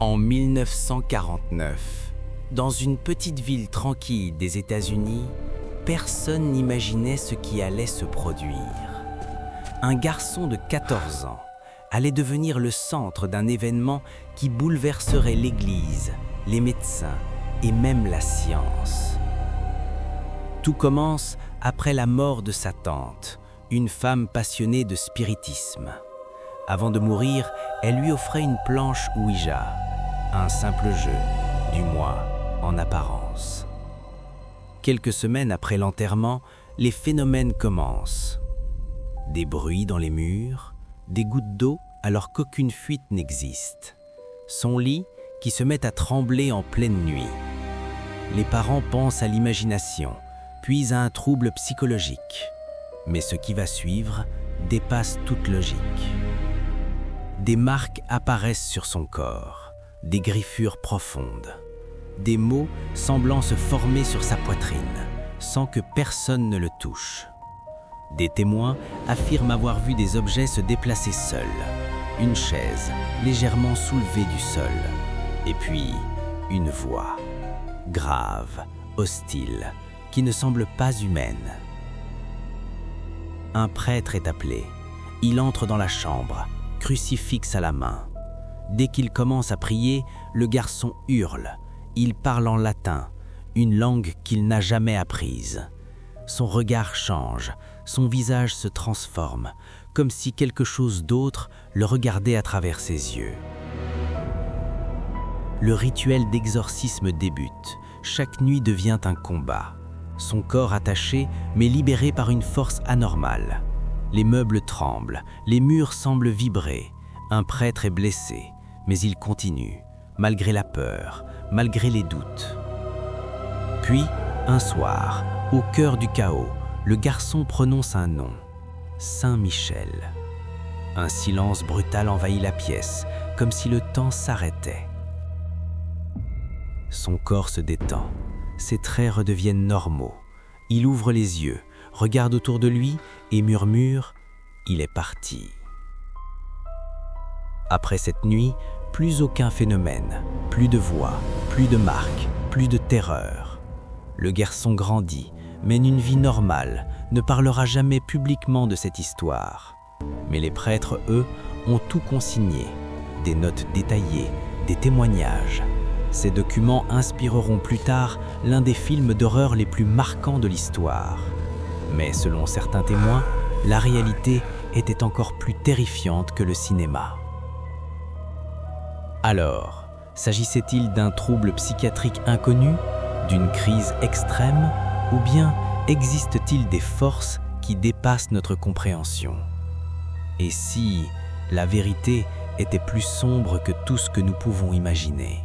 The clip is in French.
En 1949, dans une petite ville tranquille des États-Unis, personne n'imaginait ce qui allait se produire. Un garçon de 14 ans allait devenir le centre d'un événement qui bouleverserait l'Église, les médecins et même la science. Tout commence après la mort de sa tante, une femme passionnée de spiritisme. Avant de mourir, elle lui offrait une planche Ouija, un simple jeu, du moins en apparence. Quelques semaines après l'enterrement, les phénomènes commencent. Des bruits dans les murs, des gouttes d'eau alors qu'aucune fuite n'existe. Son lit qui se met à trembler en pleine nuit. Les parents pensent à l'imagination, puis à un trouble psychologique. Mais ce qui va suivre dépasse toute logique. Des marques apparaissent sur son corps, des griffures profondes, des mots semblant se former sur sa poitrine, sans que personne ne le touche. Des témoins affirment avoir vu des objets se déplacer seuls, une chaise légèrement soulevée du sol, et puis une voix, grave, hostile, qui ne semble pas humaine. Un prêtre est appelé. Il entre dans la chambre, crucifix à la main. Dès qu'il commence à prier, le garçon hurle. Il parle en latin, une langue qu'il n'a jamais apprise. Son regard change, son visage se transforme, comme si quelque chose d'autre le regardait à travers ses yeux. Le rituel d'exorcisme débute. Chaque nuit devient un combat. Son corps attaché, mais libéré par une force anormale. Les meubles tremblent, les murs semblent vibrer. Un prêtre est blessé, mais il continue, malgré la peur, malgré les doutes. Puis, un soir, au cœur du chaos, le garçon prononce un nom, Saint Michel. Un silence brutal envahit la pièce, comme si le temps s'arrêtait. Son corps se détend, ses traits redeviennent normaux. Il ouvre les yeux, regarde autour de lui et murmure « Il est parti ». Après cette nuit, plus aucun phénomène, plus de voix, plus de marques, plus de terreur. Le garçon grandit, mène une vie normale, ne parlera jamais publiquement de cette histoire. Mais les prêtres, eux, ont tout consigné, des notes détaillées, des témoignages. Ces documents inspireront plus tard l'un des films d'horreur les plus marquants de l'histoire. Mais selon certains témoins, la réalité était encore plus terrifiante que le cinéma. Alors, s'agissait-il d'un trouble psychiatrique inconnu, d'une crise extrême, ou bien existe-t-il des forces qui dépassent notre compréhension? Et si la vérité était plus sombre que tout ce que nous pouvons imaginer?